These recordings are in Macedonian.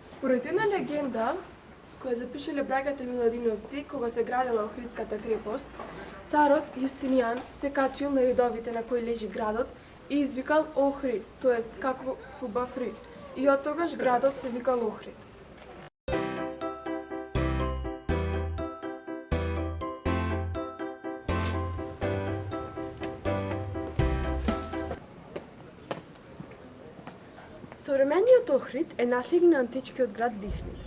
Според една легенда, која запишале браќата Миладиновци кога се градела Охридската крепост, царот Јустинијан се качил на редовите на кои лежи градот и извикал Охрид, тоест како фубав рид. И од тогаш градот се викал Охрид. Современиот Охрид е наследник на античкиот град Лихнид.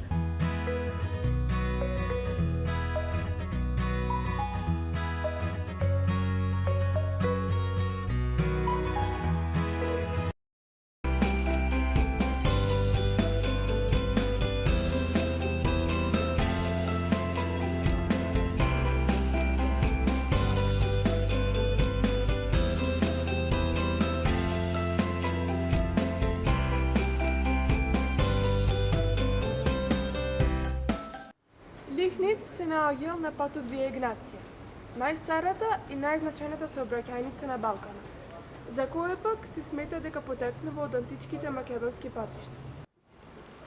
Лихнид се наоѓал на патот Вија Игнација, најстарата и најзначајната сообраќајница на Балканот, за која пак се смета дека потекнува од античките македонски патишта.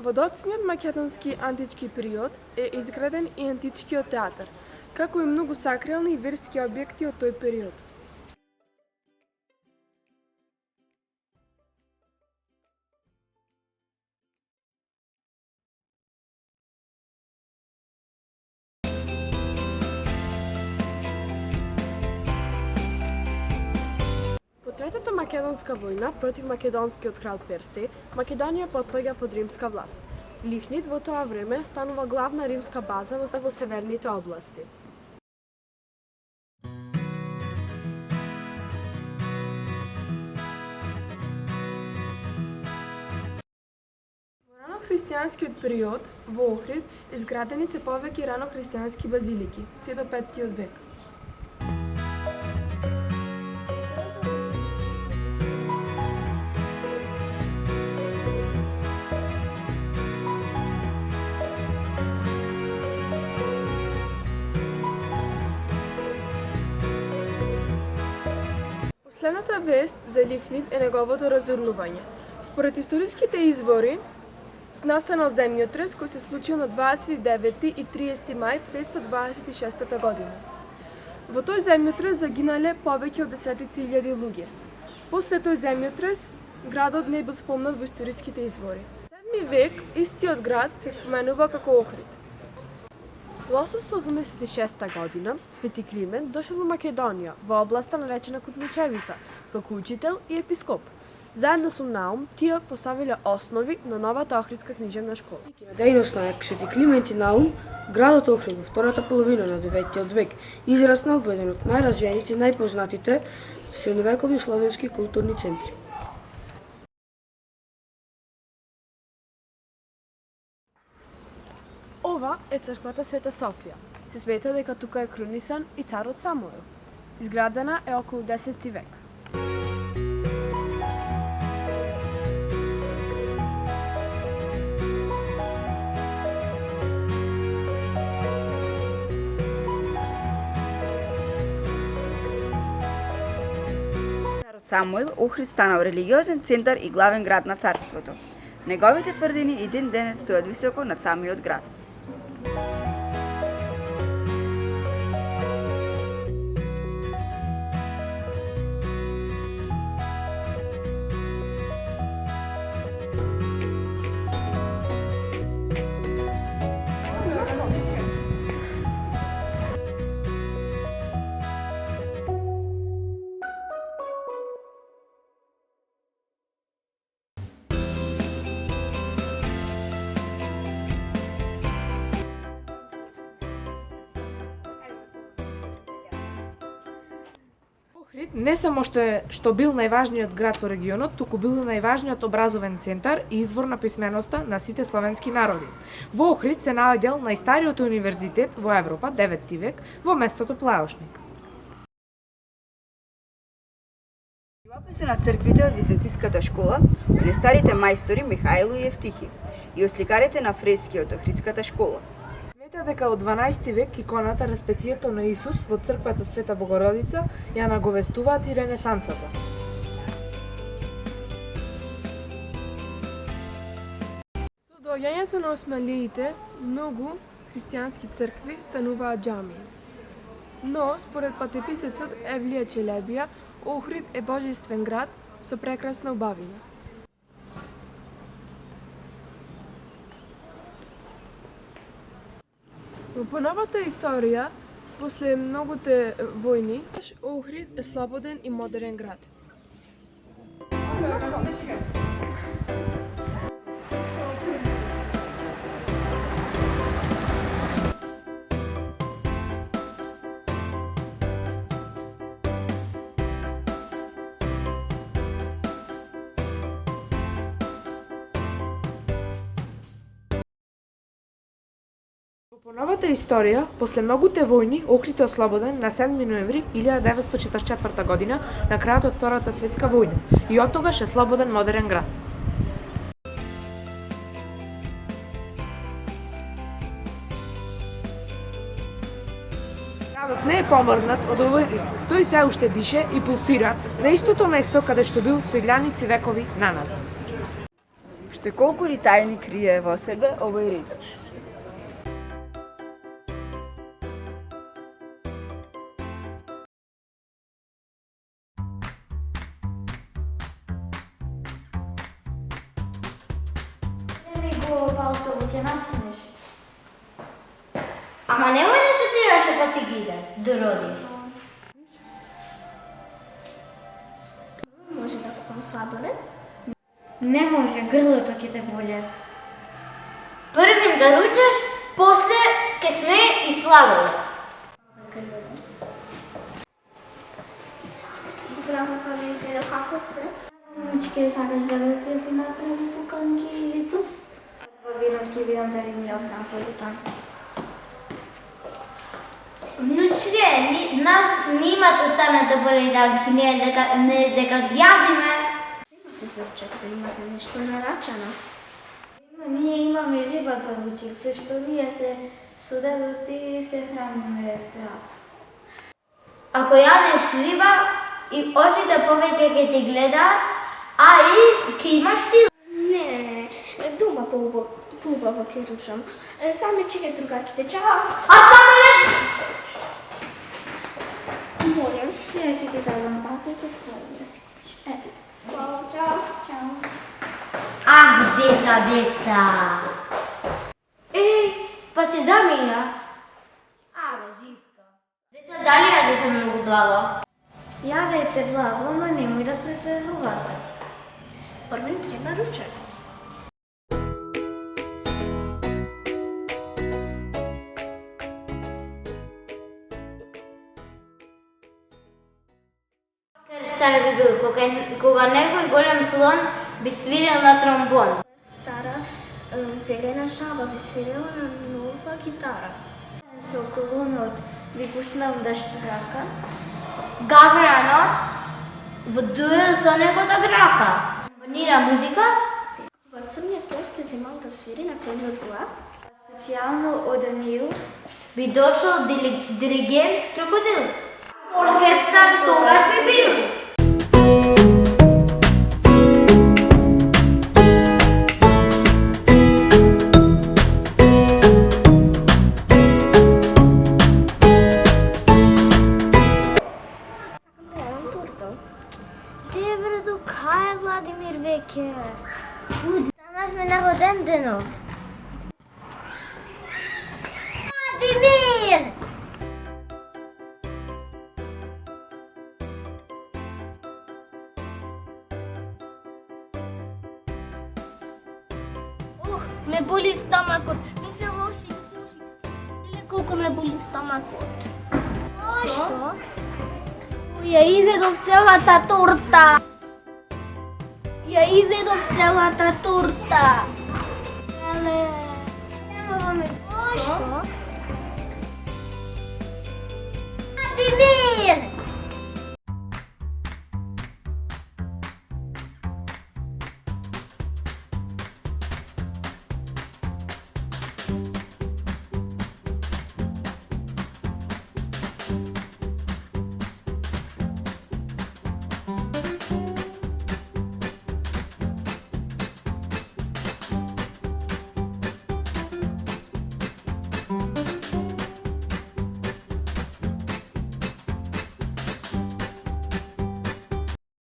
Во доцниот македонски антички период е изграден и античкиот театар, како и многу сакрални и верски објекти од тој период. По Третата македонска војна против македонскиот крал Персеј, Македонија потпаѓа под римска власт. Лихнид во тоа време станува главна римска база во северните области. Во ранохристијанскиот период во Охрид изградени се повеќе ранохристијански базилики, се до 5 век. Последната вест за Лихнид е неговото разорнување. Според историските извори, настанал земјотрес кој се случил на 29 и 30 мај 526 година. Во тој земјотрес загинале повеќе од 10.000 луѓе. После тој земјотрес, градот не бил спомнат во историските извори. Во 7 век, истиот град се споменува како Охрид. Во 886 година, Свети Климент дошол во Македонија, во областа наречена Кутмичевица, како учител и епископ. Заедно со Наум, тие поставиле основи на новата Охридска книжевна школа. На дејноста на Свети Климент и Наум, градот Охрид во втората половина на 9 век израснал во еден од најразвиените и најпознатите средновековни словенски културни центри. Ова е црквата Света Софија. Се смета дека тука е кронисан и царот Самуил. Изградена е околу 10 век. Самуил, Охрид станал религиозен центар и главен град на царството. Неговите тврдини и ден денес стојат високо над самиот град. Охрид не само што бил најважниот град во регионот, туку бил и најважниот образовен центар и извор на писменоста на сите словенски народи. Во Охрид се наоѓал најстариот универзитет во Европа, 9 век, во местото Плаошник. Живописот на црквите од Византиската школа, од најстарите мајстори Михаило и Евтихи и од сликарите на фрески од Охридската школа. Смета дека од 12 век иконата Распетието на Исус во црквата Света Богородица ја наговестуваат и Ренесансата. Со доаѓањето на османлиите, многу христијански цркви стануваат џамии. Но, според патеписецот Евлија Челебија, Охрид е божествен град со прекрасна убавина. Во поновата историја, после многуте војни, Охрид е слободен и модерен град. По новата историја, после многуте војни, Охрид е ослободен на 7 ноември 1944 година на крајот од Втората светска војна и оттогаш е слободен модерен град. Градот не е помрднат од овој рит. Тој се уште дише и пулсира на истото место каде што бил со илјаници векови наназад. Уште колку ли тајни крие во себе овој рид? Палто ќе настанеш. Ама немој да шутираш па ти ги иде, да родиш. Може да купам сладолед? Не може, грлото ќе те боле. Првин да ручаш, после ќе смее и сладолед. Здраво, Валентина, како се? Момичке, сакаш да ти направим поканки или тост? Бабинот ќе видам дали ми осам полутан. Внучке, нас нимате стане да полетанки, не дека јадиме. Имате зрчек да имате нешто нарачано? Ние имаме риба за ручек, зашто ние се соделот и се храниме здраво. Ако јадеш риба и очите повеќе ќе ти гледаат, а и ќе имаш сила. Не, дома поубаво ќе рушам. Сами чекај другарките, чао! А само не! Можем, сега ќе ти дадам пакет и ставам да си купиш. Хвала, чао! Чао! Ах, деца! Па се замина. Абе, живка. Деца, дали јадете многу благо? Јадете благо, ама немој да претерувате. Првен треба ручек. Стара би бил, кога некој голем слон би свирил на тромбон. Стара зелена шаба би свирила на нова гитара. Соколунот би почнал да штрака. Гавранот вдуел со негота драка. Комбинира музика. Кога црниот пес ќе земал да свири на целиот глас. Специјално од нив би дошол диригент крокодил. Оркестар тогаш би бил. Кај Владимир веќе? Станавме на роден денов. Владимир! Ме боли стомакот. Ми се лоши. Леле колку ме боли стомакот. Што? Ја изедов целата торта. Ја изедов целата торта. Леле. Нема ме. Што?